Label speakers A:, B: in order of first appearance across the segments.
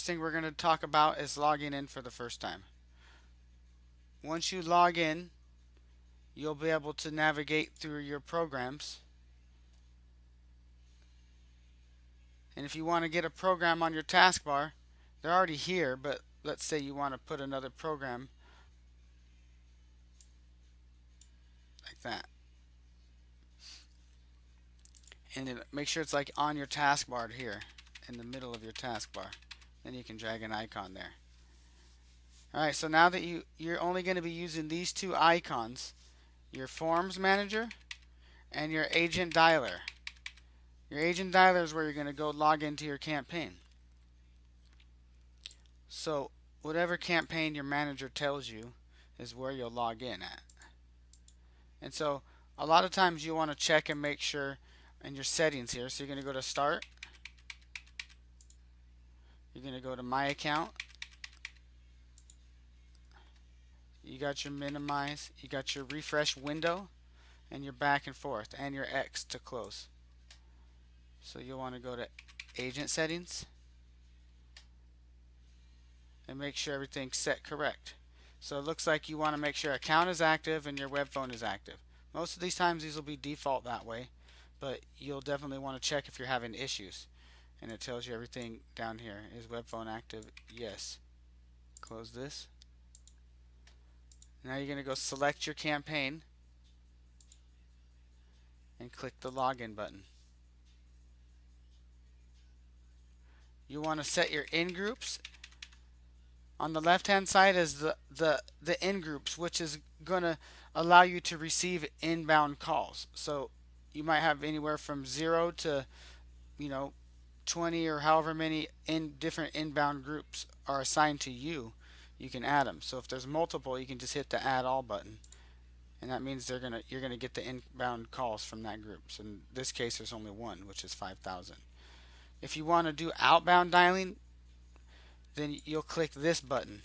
A: first thing we're going to talk about is logging in for the first time. Once you log in, you'll be able to navigate through your programs. And if you want to get a program on your taskbar, they're already here, but let's say you want to put another program like that. And then make sure it's like on your taskbar here, in the middle of your taskbar. Then you can drag an icon there. Alright, so now that you're only going to be using these two icons, your Forms Manager and your Agent Dialer. Your Agent Dialer is where you're going to go log into your campaign. So whatever campaign your manager tells you is where you'll log in at. And so a lot of times you want to check and make sure in your settings here. So you're going to go to Start. You're going to go to My Account. You got your minimize, you got your refresh window, and your back and forth, and your X to close. So you'll want to go to Agent Settings and make sure everything's set correct. So it looks like you want to make sure account is active and your web phone is active. Most of these times these will be default that way, but you'll definitely want to check if you're having issues. And it tells you everything down here. Is web phone active? Yes. Close this. Now you're going to go select your campaign and click the login button. You want to set your in groups. On the left hand side is the in groups, which is going to allow you to receive inbound calls. So you might have anywhere from 0 to 20 or however many different inbound groups are assigned to you. You can add them. So if there's multiple, you can just hit the Add All button, and that means you're gonna get the inbound calls from that group. So in this case, there's only one, which is 5,000. If you want to do outbound dialing, then you'll click this button.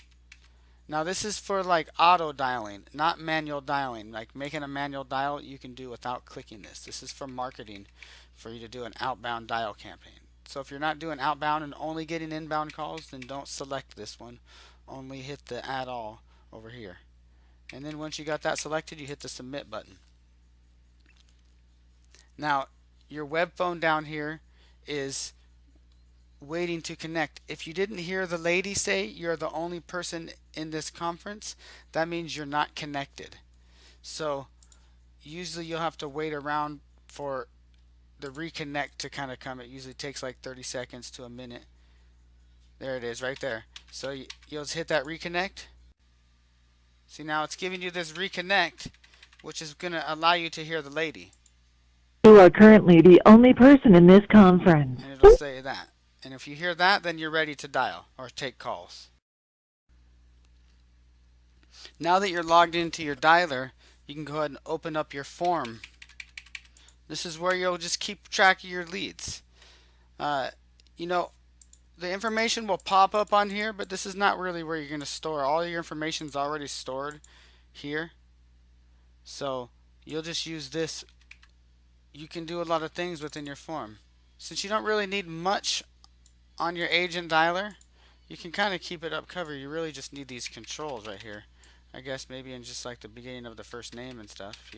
A: Now this is for like auto dialing, not manual dialing. Like making a manual dial, you can do without clicking this. This is for marketing, for you to do an outbound dial campaign. So if you're not doing outbound and only getting inbound calls, then don't select this one. Only hit the Add All over here. And then once you got that selected, you hit the Submit button. Now your web phone down here is waiting to connect. If you didn't hear the lady say you're the only person in this conference, that means you're not connected. So usually you'll have to wait around for the reconnect to kind of come. It usually takes like 30 seconds to a minute. There it is right there. So you'll just hit that reconnect. See, now it's giving you this reconnect, which is going to allow you to hear the lady.
B: You are currently the only person in this conference.
A: And it'll say that. And if you hear that, then you're ready to dial or take calls. Now that you're logged into your dialer, you can go ahead and open up your form. This is where you'll just keep track of your leads. The information will pop up on here, but this is not really where you're going to store. All your information is already stored here. So you'll just use this. You can do a lot of things within your form. Since you don't really need much on your agent dialer, you can kind of keep it up cover. You really just need these controls right here. I guess maybe in just like the beginning of the first name and stuff.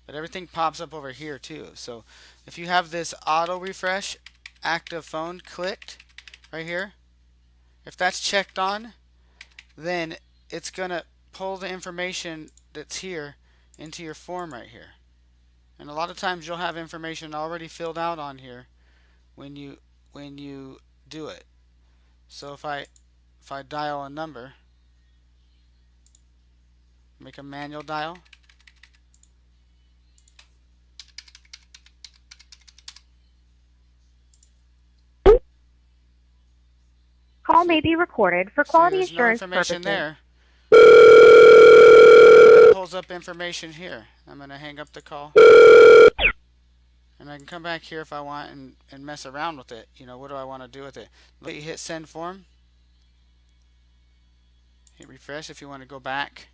A: But everything pops up over here too. So if you have this auto refresh active phone clicked right here, if that's checked on, then it's gonna pull the information that's here into your form right here. And a lot of times you'll have information already filled out on here when you do it. So if I dial a number, make a manual dial,
C: Call may be recorded for quality assurance
A: information
C: purposes.
A: there. It pulls up information here. I'm going to hang up the call. And I can come back here if I want and mess around with it. What do I want to do with it? Let you hit send form. Hit refresh if you want to go back.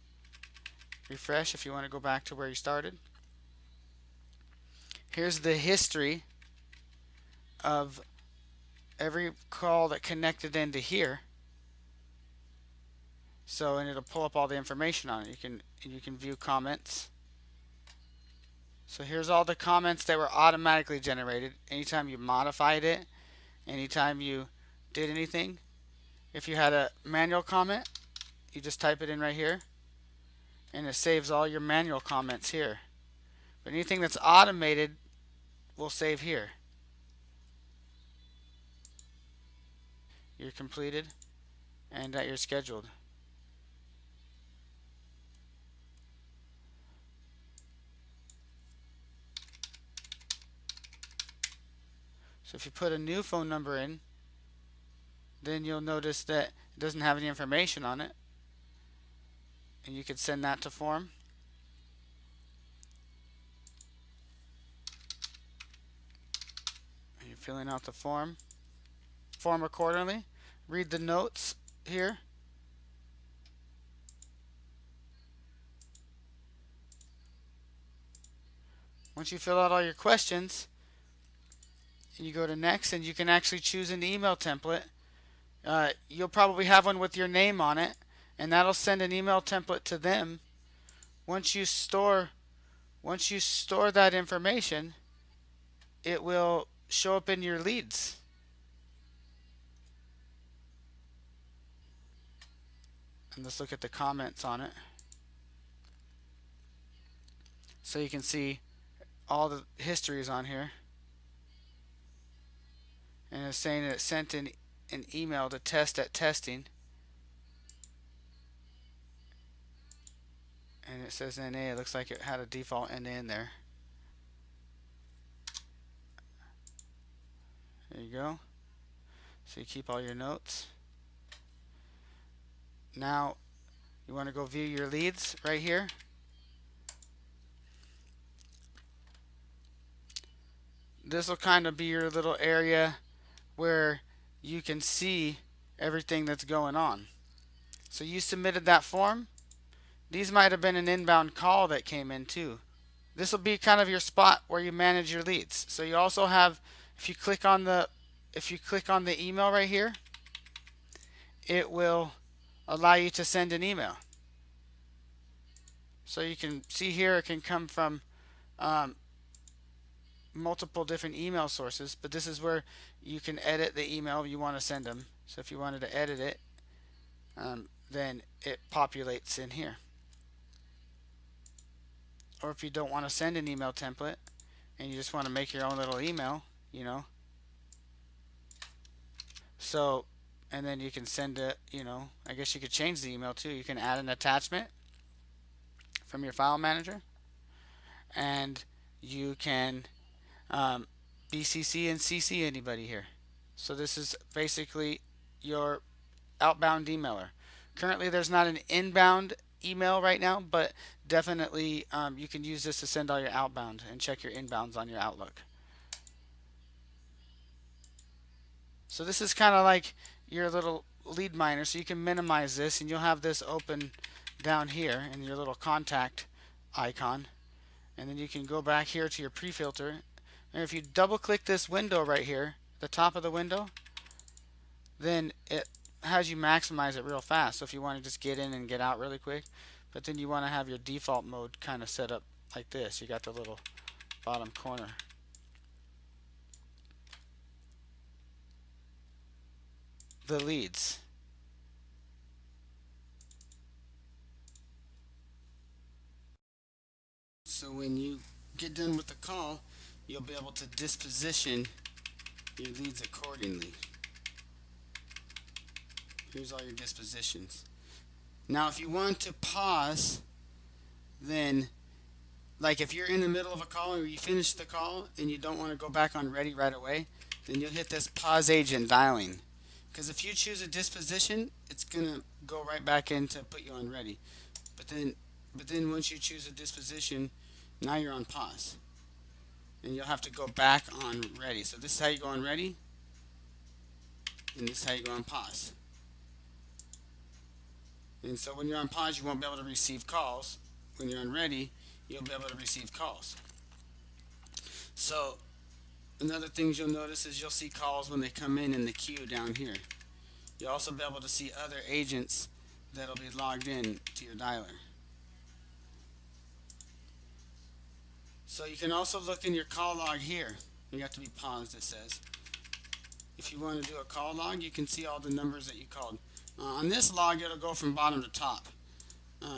A: Refresh if you want to go back to where you started. Here's the history of every call that connected into here. So, and it'll pull up all the information on it. You can view comments. So here's all the comments that were automatically generated. Anytime you modified it, anytime you did anything. If you had a manual comment, you just type it in right here, and it saves all your manual comments here. But anything that's automated will save here. You're completed and that you're scheduled. So if you put a new phone number in, then you'll notice that it doesn't have any information on it. And you could send that to form. And you're filling out the form accordingly. Read the notes here. Once you fill out all your questions, you go to next, and you can actually choose an email template. You'll probably have one with your name on it, and that'll send an email template to them. Once you store that information, it will show up in your leads. And let's look at the comments on it. So you can see all the histories on here. And it's saying that it sent an email to test@testing. And it says NA. It looks like it had a default NA in there. There you go. So you keep all your notes. Now you want to go view your leads right here. This will kind of be your little area where you can see everything that's going on. So you submitted that form. These might have been an inbound call that came in too. This will be kind of your spot where you manage your leads. So you also have, if you click on the email right here, it will allow you to send an email. So you can see here it can come from multiple different email sources, but this is where you can edit the email you want to send them. So if you wanted to edit it, then it populates in here. Or if you don't want to send an email template and you just want to make your own little email, so, and then you can send it, I guess you could change the email too. You can add an attachment from your file manager, and you can BCC and CC anybody here. So this is basically your outbound emailer. Currently there's not an inbound email right now, but definitely you can use this to send all your outbound and check your inbounds on your Outlook. So this is kind of like your little lead miner, so you can minimize this, and you'll have this open down here in your little contact icon, and then you can go back here to your pre-filter, and if you double click this window right here, the top of the window, then it has you maximize it real fast. So if you want to just get in and get out really quick, but then you want to have your default mode kind of set up like this. You got the little bottom corner. The leads. So when you get done with the call, you'll be able to disposition your leads accordingly. Here's all your dispositions. Now if you want to pause, then like if you're in the middle of a call or you finish the call and you don't want to go back on ready right away, then you'll hit this pause agent dialing. Because if you choose a disposition, it's gonna go right back in to put you on ready. But then once you choose a disposition, now you're on pause. And you'll have to go back on ready. So this is how you go on ready, and this is how you go on pause. And so when you're on pause, you won't be able to receive calls. When you're on ready, you'll be able to receive calls. So Another thing you'll notice is you'll see calls when they come in the queue down here. You'll also be able to see other agents that'll be logged in to your dialer. So you can also look in your call log here. You have to be paused, it says. If you want to do a call log, you can see all the numbers that you called. On this log, it'll go from bottom to top,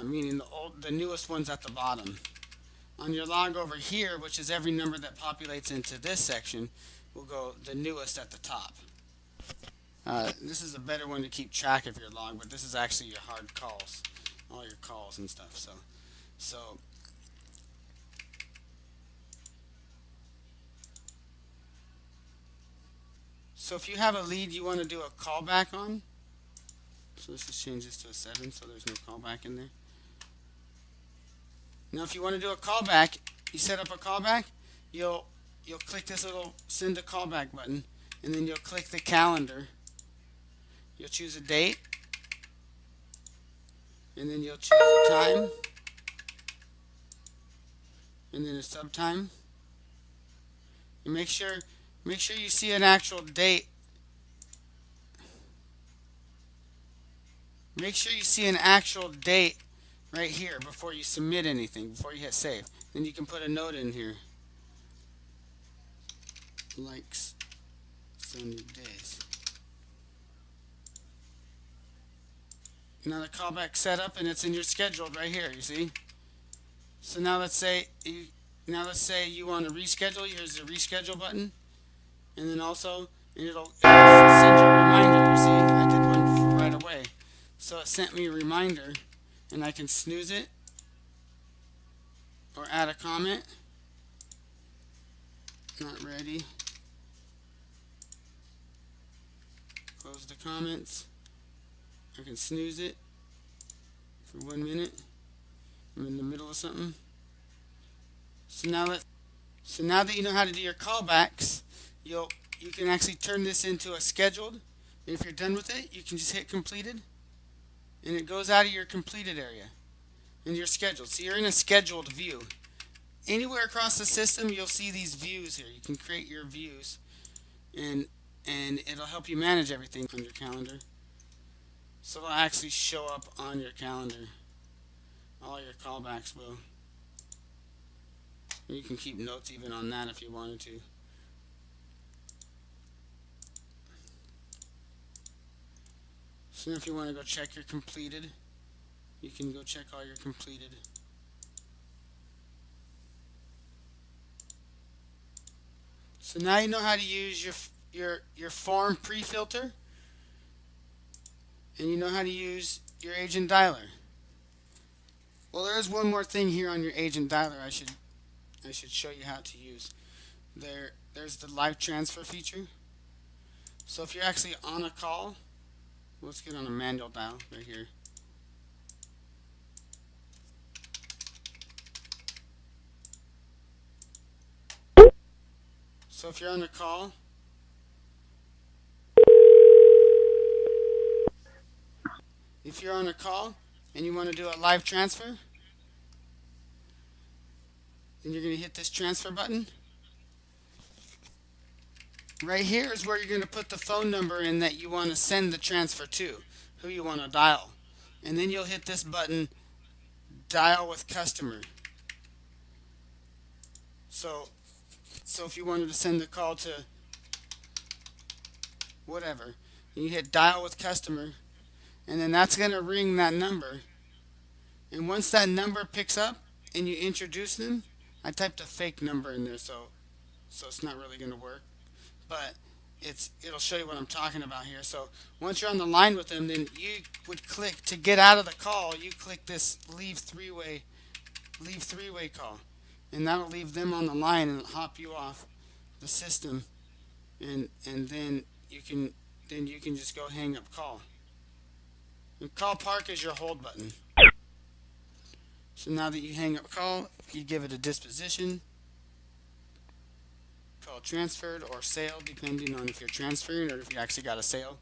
A: meaning the newest one's at the bottom. On your log over here, which is every number that populates into this section, will go the newest at the top. This is a better one to keep track of your log, but this is actually your hard calls, all your calls and stuff. So if you have a lead you want to do a callback on, so let's just change this to a 7 so there's no callback in there. Now if you want to do a callback, you set up a callback, you'll click this little send a callback button, and then you'll click the calendar. You'll choose a date, and then you'll choose a time, and then a subtime. And make sure you see an actual date. Make sure you see an actual date right here before you submit anything, before you hit save. Then you can put a note in here. Likes sunny days. Now the callback set up and it's in your scheduled right here, you see? So now let's say you want to reschedule. Here's the reschedule button. And then also it'll send you a reminder. You see, I did one right away. So it sent me a reminder, and I can snooze it or add a comment. Not ready. Close the comments. I can snooze it for 1 minute. I'm in the middle of something. So now that you know how to do your callbacks, you can actually turn this into a scheduled. And if you're done with it, you can just hit completed, and it goes out of your completed area and you're scheduled. So you're in a scheduled view. Anywhere across the system, you'll see these views here. You can create your views, and it'll help you manage everything on your calendar. So it'll actually show up on your calendar. All your callbacks will. And you can keep notes even on that if you wanted to. So if you want to go check your completed, you can go check all your completed. So now you know how to use your form pre-filter, and you know how to use your agent dialer. Well, there is one more thing here on your agent dialer I should show you how to use. There's the live transfer feature. So if you're actually on a call, let's get on a manual dial right here. So if you're on a call, and you want to do a live transfer, then you're going to hit this transfer button. Right here is where you're going to put the phone number in that you want to send the transfer to, who you want to dial. And then you'll hit this button, dial with customer. So if you wanted to send the call to whatever, you hit dial with customer, and then that's going to ring that number. And once that number picks up and you introduce them, I typed a fake number in there, so it's not really going to work, but it'll show you what I'm talking about here. So once you're on the line with them, then you would click to get out of the call. You click this leave three-way call, and that'll leave them on the line and hop you off the system, and then you can just go hang up call. And call park is your hold button. So now that you hang up call, you give it a disposition, call transferred or sale, depending on if you're transferring or if you actually got a sale.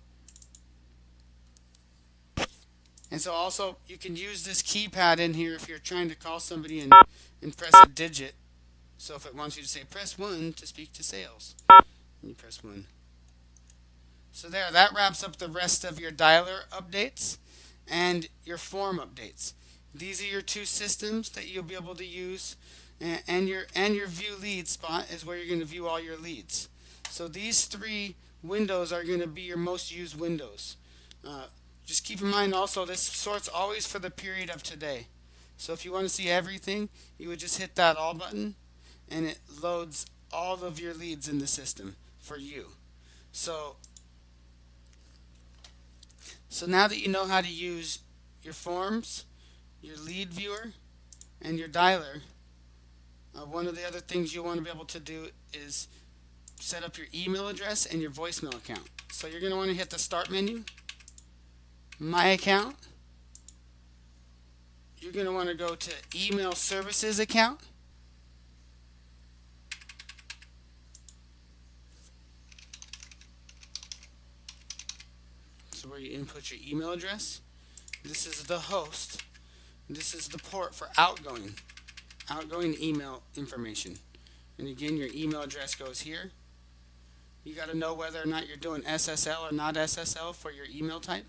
A: And so also you can use this keypad in here if you're trying to call somebody and press a digit. So if it wants you to say press 1 to speak to sales, you press 1. So there, that wraps up the rest of your dialer updates and your form updates. These are your two systems that you'll be able to use, and your view lead spot is where you're going to view all your leads. So these three windows are going to be your most used windows. Just keep in mind also this sorts always for the period of today. So if you want to see everything, you would just hit that all button and it loads all of your leads in the system for you. So now that you know how to use your forms, your lead viewer, and your dialer, one of the other things you want to be able to do is set up your email address and your voicemail account. So you're going to want to hit the start menu, my account. You're going to want to go to email services account. So where you input your email address. This is the host. This is the port for outgoing email information. And again, your email address goes here. You got to know whether or not you're doing SSL or not SSL for your email type.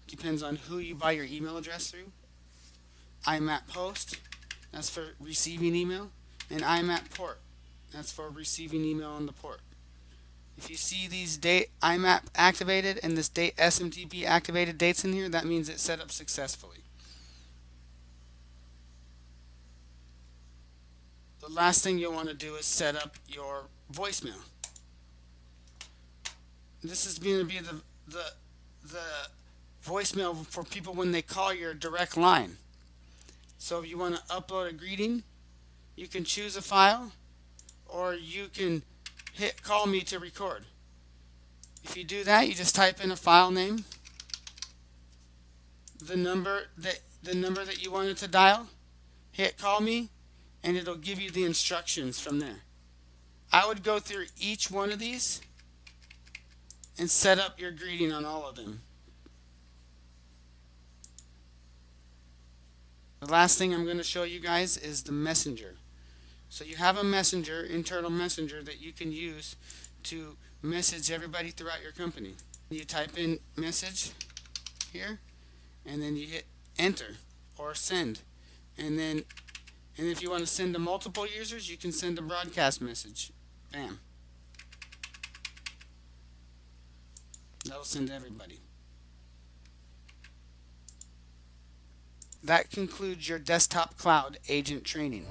A: Depends on who you buy your email address through. IMAP post, that's for receiving email, and IMAP port, that's for receiving email on the port. If you see these date IMAP activated and this date SMTP activated dates in here, that means it's set up successfully. The last thing you'll want to do is set up your voicemail. This is going to be the voicemail for people when they call your direct line. So if you want to upload a greeting, you can choose a file, or you can hit call me to record. If you do that, you just type in a file name, the number that you wanted to dial, hit call me, and it'll give you the instructions from there. I would go through each one of these and set up your greeting on all of them. The last thing I'm going to show you guys is the messenger. So you have a messenger, internal messenger, that you can use to message everybody throughout your company. You type in message here, and then you hit enter or send. And if you want to send to multiple users, you can send a broadcast message. Bam. That'll send to everybody. That concludes your desktop cloud agent training.